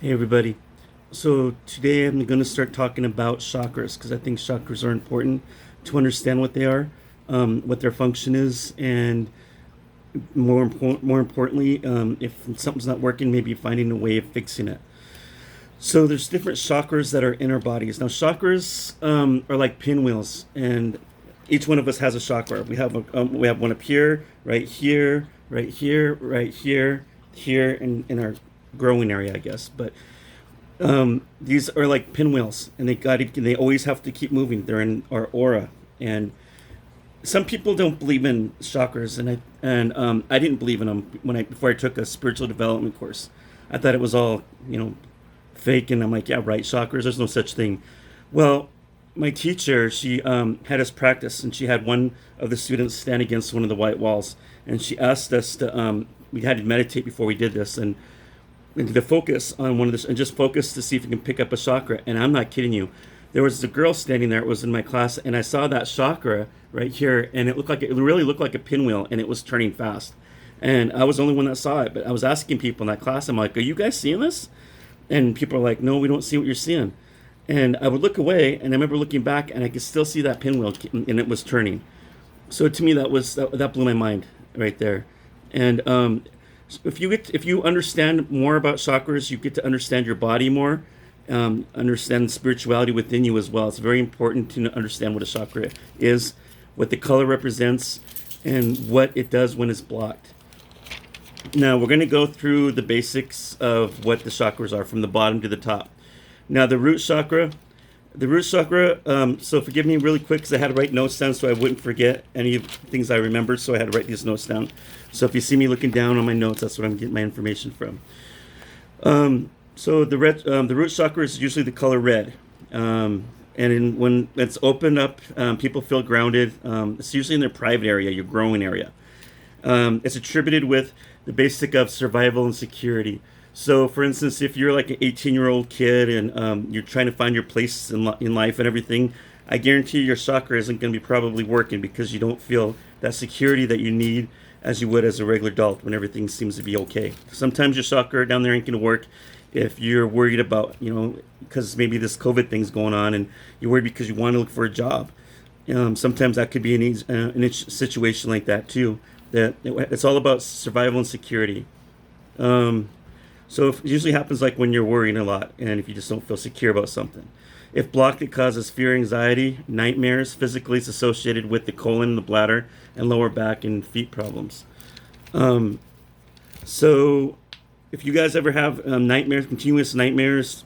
Hey everybody. So today I'm going to start talking about chakras because I think chakras are important to understand what they are, what their function is, and more importantly, if something's not working, maybe finding a way of fixing it. So there's different chakras that are in our bodies. Now chakras are like pinwheels, and each one of us has a chakra. We have one up here, right here, right here, right here, here, and in our growing area, I guess. But these are like pinwheels, and they always have to keep moving. They're in our aura, and some people don't believe in chakras, and I didn't believe in them before I took a spiritual development course. I thought it was all fake, and I'm like, yeah, right, chakras. There's no such thing. Well, my teacher, she had us practice, and she had one of the students stand against one of the white walls, and she asked us to. We had to meditate before we did this, and to focus on one of this, and just focus to see if you can pick up a chakra. And I'm not kidding you. There was a girl standing there. It was in my class, and I saw that chakra right here, and it really looked like a pinwheel, and it was turning fast. And I was the only one that saw it. But I was asking people in that class. I'm like, "Are you guys seeing this?" And people are like, "No, we don't see what you're seeing." And I would look away, and I remember looking back, and I could still see that pinwheel, and it was turning. So to me, that blew my mind right there. And if you understand more about chakras, you get to understand your body more, understand spirituality within you as well. It's very important to understand what a chakra is, what the color represents, and what it does when it's blocked. Now we're going to go through the basics of what the chakras are from the bottom to the top. Now the root chakra. So forgive me really quick because I had to write notes down so I wouldn't forget any of the things I remembered. So I had to write these notes down. So if you see me looking down on my notes, that's where I'm getting my information from. The root chakra is usually the color red. When it's opened up, people feel grounded. It's usually in their private area, your growing area. It's attributed with the basic of survival and security. So, for instance, if you're like an 18-year-old kid and you're trying to find your place in life and everything, I guarantee your chakra isn't going to be probably working because you don't feel that security that you need as you would as a regular adult when everything seems to be okay. Sometimes your chakra down there ain't going to work if you're worried about, because maybe this COVID thing's going on and you're worried because you want to look for a job. Sometimes that could be an situation like that too. That it's all about survival and security. So it usually happens like when you're worrying a lot and if you just don't feel secure about something. If blocked, it causes fear, anxiety, nightmares. Physically, it's associated with the colon, the bladder, and lower back and feet problems. Um, so if you guys ever have nightmares, continuous nightmares,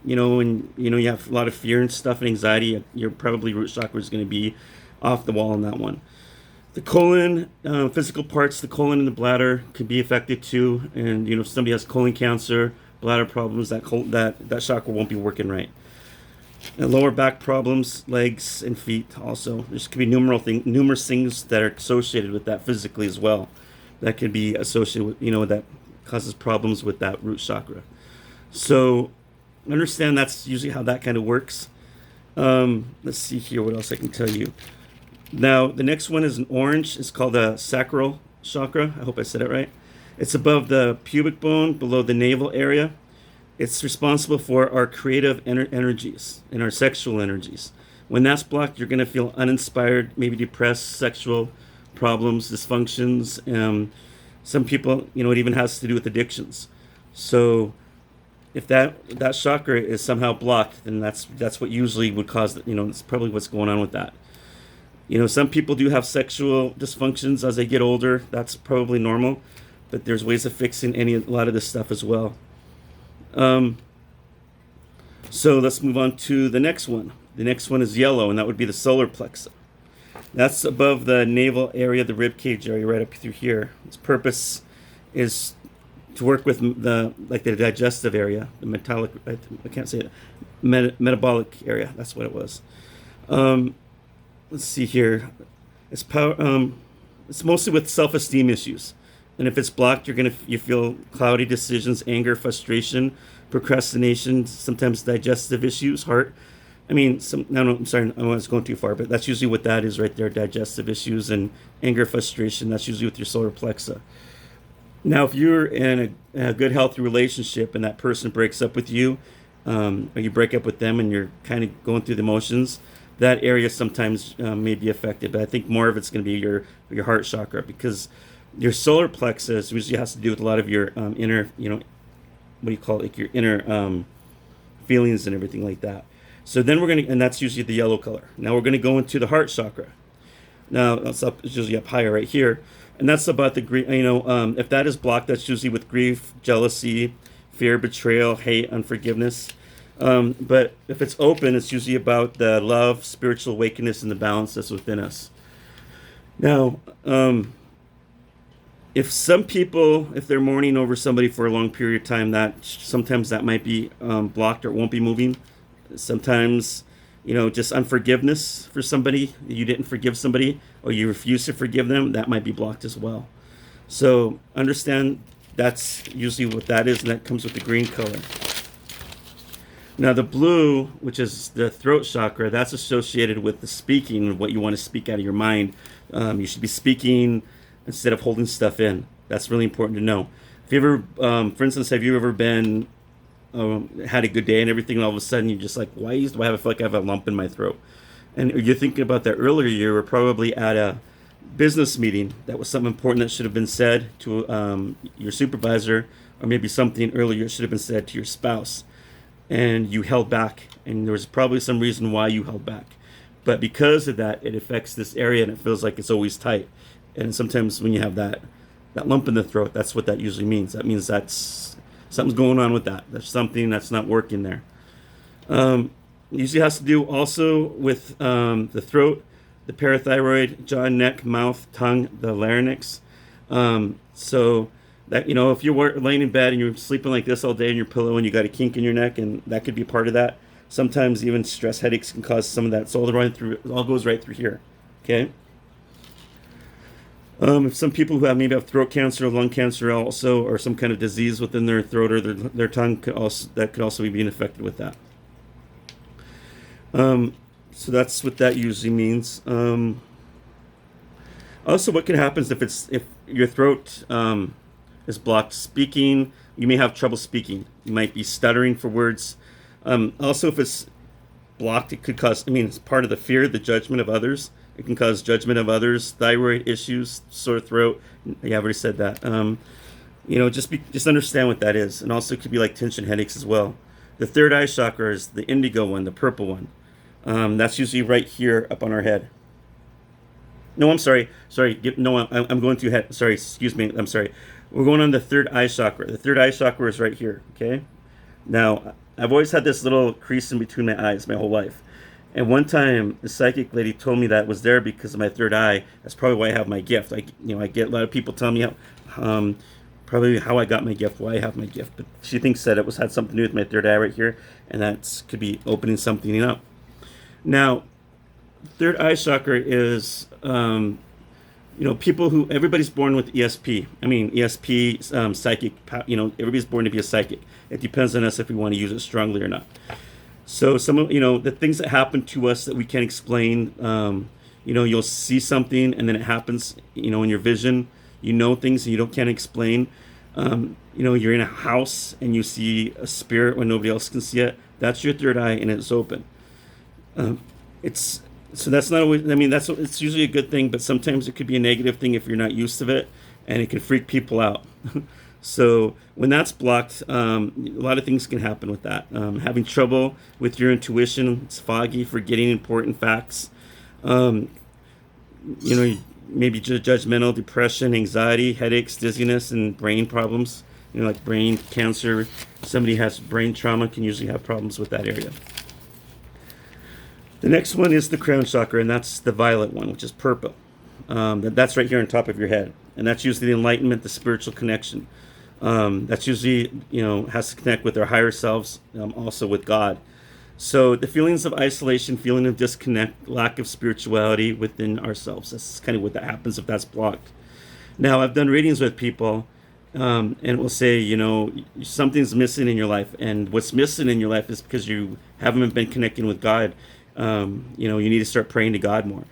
and you have a lot of fear and stuff and anxiety, your probably root chakra is going to be off the wall on that one. The colon, physical parts, the colon and the bladder could be affected too. And if somebody has colon cancer, bladder problems, that chakra won't be working right. And lower back problems, legs and feet also. There's could be numerous things that are associated with that physically as well. That could be associated with that causes problems with that root chakra. So understand that's usually how that kind of works. Let's see here what else I can tell you. Now, the next one is an orange. It's called the sacral chakra. I hope I said it right. It's above the pubic bone, below the navel area. It's responsible for our creative energies and our sexual energies. When that's blocked, you're going to feel uninspired, maybe depressed, sexual problems, dysfunctions. Some people, it even has to do with addictions. So if that chakra is somehow blocked, then that's what usually would cause, it's probably what's going on with that. Some people do have sexual dysfunctions as they get older. That's probably normal, but there's ways of fixing a lot of this stuff as well. So let's move on to the next one. The next one is yellow, and that would be the solar plexus. That's above the navel area, the rib cage area, right up through here. Its purpose is to work with the digestive area, the metallic. I can't say it. Metabolic area. That's what it was. Let's see here. It's power. It's mostly with self-esteem issues, and if it's blocked, you feel cloudy decisions, anger, frustration, procrastination, sometimes digestive issues, heart. No, I'm sorry, I was going too far, but that's usually what that is right there: digestive issues and anger, frustration. That's usually with your solar plexus. Now, if you're in a good, healthy relationship and that person breaks up with you, or you break up with them and you're kind of going through the motions, that area sometimes may be affected. But I think more of it's going to be your heart chakra, because your solar plexus usually has to do with a lot of your inner, what do you call it, like your inner feelings and everything like that. So then we're going to, and that's usually the yellow color. Now we're going to go into the heart chakra. Now that's up, it's usually up higher right here, and that's about the grief. If that is blocked, that's usually with grief, jealousy, fear, betrayal, hate, unforgiveness. But if it's open, it's usually about the love, spiritual awakeness, and the balance that's within us. Now, if some people, if they're mourning over somebody for a long period of time, that sometimes that might be blocked or won't be moving. Sometimes, just unforgiveness for somebody, you didn't forgive somebody, or you refuse to forgive them, that might be blocked as well. So understand that's usually what that is, and that comes with the green color. Now the blue, which is the throat chakra, that's associated with the speaking, what you want to speak out of your mind. You should be speaking instead of holding stuff in. That's really important to know. If you ever, for instance, have you ever been had a good day and everything, and all of a sudden you're just like, why do I feel like I have a lump in my throat? And you're thinking about that earlier. You were probably at a business meeting. That was something important that should have been said to your supervisor, or maybe something earlier should have been said to your spouse, and you held back, and there was probably some reason why you held back. But because of that, it affects this area, and it feels like it's always tight. And sometimes when you have that lump in the throat, that's what that usually means. That means that's something's going on with that. There's something that's not working there. Usually has to do also with the throat, the parathyroid, jaw, neck, mouth, tongue, the larynx. So that, if you're laying in bed and you're sleeping like this all day in your pillow and you got a kink in your neck, and that could be part of that. Sometimes even stress headaches can cause some of that. So it all goes right through here. Okay. If some people who maybe have throat cancer or lung cancer also, or some kind of disease within their throat or their tongue, could also be being affected with that. So that's what that usually means. Also, what can happen is if your throat is blocked speaking, you may have trouble speaking. You might be stuttering for words. Also, if it's blocked, it could cause, it's part of the fear, the judgment of others. It can cause judgment of others, thyroid issues, sore throat. Yeah, I've already said that. Just understand what that is. And also it could be like tension headaches as well. The third eye chakra is the indigo one, the purple one. That's usually right here up on our head. No, I'm sorry. No, I'm going too head. Sorry, excuse me. I'm sorry. We're going on the third eye chakra. The third eye chakra is right here, okay? Now, I've always had this little crease in between my eyes my whole life. And one time, the psychic lady told me that it was there because of my third eye. That's probably why I have my gift. I get a lot of people telling me probably how I got my gift, why I have my gift. But she thinks that it had something to do with my third eye right here, and that could be opening something up. Now, third eye chakra is, people who, everybody's born with ESP. ESP, psychic, everybody's born to be a psychic. It depends on us if we want to use it strongly or not. So some of, the things that happen to us that we can't explain, you'll see something and then it happens, in your vision, things and you can't explain. You're in a house and you see a spirit when nobody else can see it. That's your third eye and it's open. So that's not always, it's usually a good thing, but sometimes it could be a negative thing if you're not used to it, and it can freak people out. So when that's blocked, a lot of things can happen with that. Having trouble with your intuition, it's foggy, forgetting important facts. Maybe judgmental, depression, anxiety, headaches, dizziness, and brain problems. Like brain cancer. Somebody has brain trauma can usually have problems with that area. The next one is the crown chakra, and that's the violet one, which is purple. That's right here on top of your head. And that's usually the enlightenment, the spiritual connection. That's usually, has to connect with our higher selves, also with God. So the feelings of isolation, feeling of disconnect, lack of spirituality within ourselves. That's kind of what that happens if that's blocked. Now, I've done readings with people, and it will say, something's missing in your life. And what's missing in your life is because you haven't been connecting with God. You need to start praying to God more.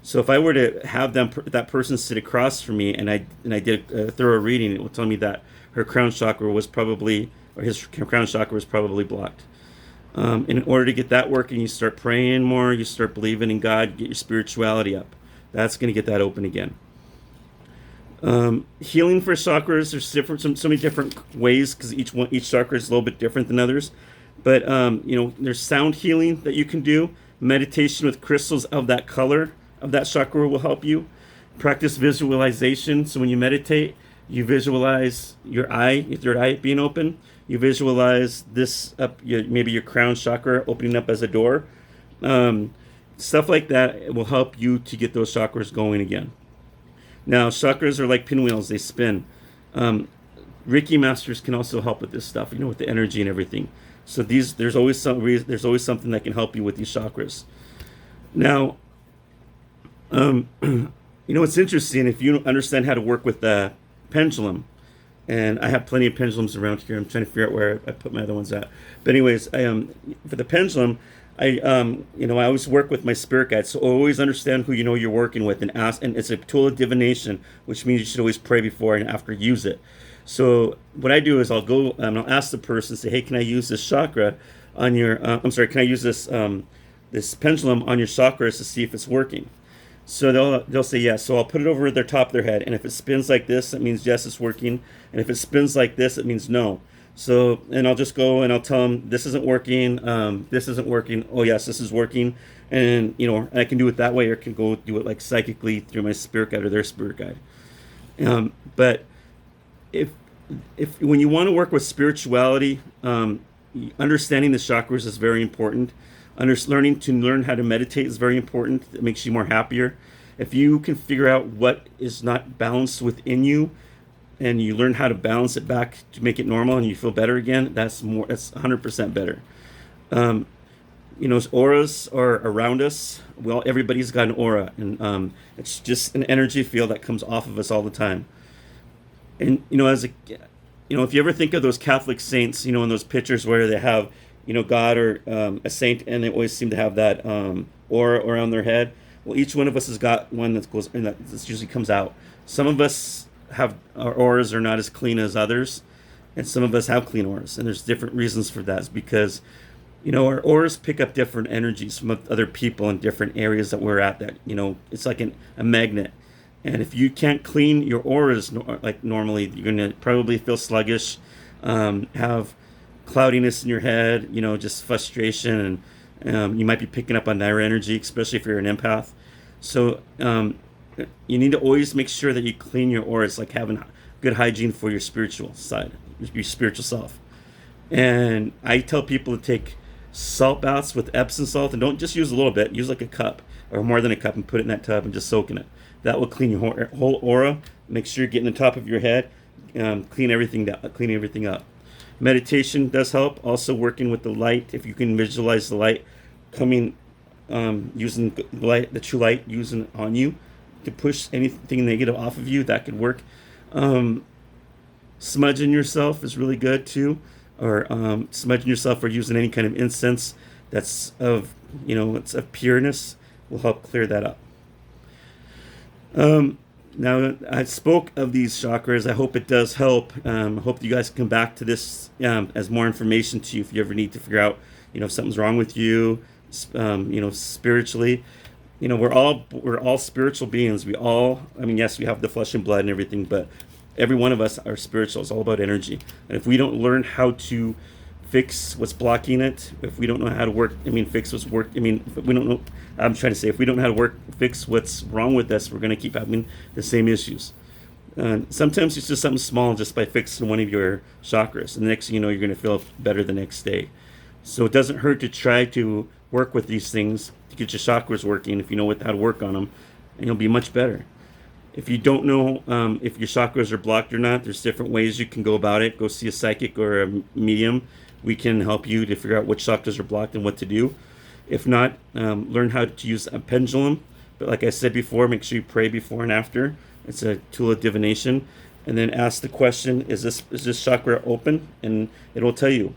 So if I were to have that person sit across from me, and I did a thorough reading, it will tell me that her crown chakra was probably, or his crown chakra was probably blocked. In order to get that working, you start praying more, you start believing in God, get your spirituality up. That's going to get that open again. Healing for chakras, there's so many different ways, because each chakra is a little bit different than others. But there's sound healing that you can do. Meditation with crystals of that color of that chakra will help you. Practice visualization. So when you meditate, you visualize your third eye being open. You visualize this up, maybe your crown chakra opening up as a door. Stuff like that will help you to get those chakras going again. Now, chakras are like pinwheels; they spin. Reiki masters can also help with this stuff, with the energy and everything. So there's always something that can help you with these chakras. Now, it's interesting if you understand how to work with the pendulum. And I have plenty of pendulums around here. I'm trying to figure out where I put my other ones at. But anyways, for the pendulum, I always work with my spirit guides. So always understand who you're working with, and ask. And it's a tool of divination, which means you should always pray before and after use it. So what I do is I'll go and I'll ask the person, say, hey, can I use this chakra on your? Can I use this this pendulum on your chakras to see if it's working? So they'll say yes. So I'll put it over their top of their head, and if it spins like this, it means yes, it's working. And if it spins like this, it means no. So, and I'll just go and I'll tell them this isn't working. This isn't working. Oh yes, this is working. And I can do it that way, or can go do it like psychically through my spirit guide or their spirit guide. But if when you want to work with spirituality, understanding the chakras is very important. Learn how to meditate is very important. It makes you more happier. If you can figure out what is not balanced within you, and you learn how to balance it back to make it normal, and you feel better again, that's 100% better. Auras are around us. Well, everybody's got an aura, and it's just an energy field that comes off of us all the time. And if you ever think of those Catholic saints, in those pictures where they have God or a saint, and they always seem to have that aura around their head. Well, each one of us has got one that goes, and that usually comes out. Some of us have, our auras are not as clean as others, and some of us have clean auras, and there's different reasons for that. It's because our auras pick up different energies from other people in different areas that we're at. That it's like a magnet, and if you can't clean your auras like normally, you're gonna probably feel sluggish, have cloudiness in your head, just frustration, and you might be picking up on their energy, especially if you're an empath. So you need to always make sure that you clean your aura. It's like having good hygiene for your spiritual side, your spiritual self. And I tell people to take salt baths with Epsom salt, and don't just use a little bit. Use like a cup or more than a cup, and put it in that tub and just soak in it. That will clean your whole aura. Make sure you're getting the top of your head, clean everything up. Meditation does help. Also working with the light. If you can visualize the light coming, using the true light, using on you to push anything negative off of you, that could work. Smudging yourself is really good too, or smudging yourself or using any kind of incense that's of it's of pureness will help clear that up. Now, I spoke of these chakras. I hope it does help. I hope you guys come back to this as more information to you if you ever need to figure out, if something's wrong with you, spiritually. We're all spiritual beings. We all, yes, we have the flesh and blood and everything, but every one of us are spiritual. It's all about energy. And if we don't learn how to fix what's blocking it, if we don't know how to fix what's if we don't know, if we don't know how to fix what's wrong with us, we're going to keep having the same issues. Sometimes it's just something small, just by fixing one of your chakras. And the next thing you know, you're going to feel better the next day. So it doesn't hurt to try to work with these things to get your chakras working if you know how to work on them, and you'll be much better. If you don't know if your chakras are blocked or not, there's different ways you can go about it. Go see a psychic or a medium. We can help you to figure out which chakras are blocked and what to do. If not, learn how to use a pendulum. But like I said before, make sure you pray before and after. It's a tool of divination. And then ask the question, is this chakra open? And it will tell you,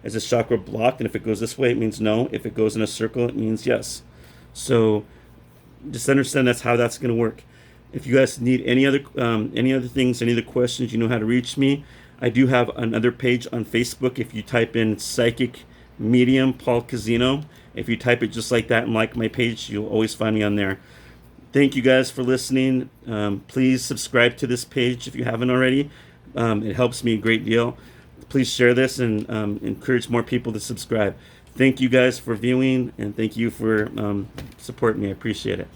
is this chakra blocked? And if it goes this way, it means no. If it goes in a circle, it means yes. So just understand that's how that's going to work. If you guys need any other things, any other questions, you know how to reach me. I do have another page on Facebook. If you type in psychic medium Paul Casino, if you type it just like that and like my page, you'll always find me on there. Thank you guys for listening. Please subscribe to this page if you haven't already. It helps me a great deal. Please share this and encourage more people to subscribe. Thank you guys for viewing, and thank you for supporting me. I appreciate it.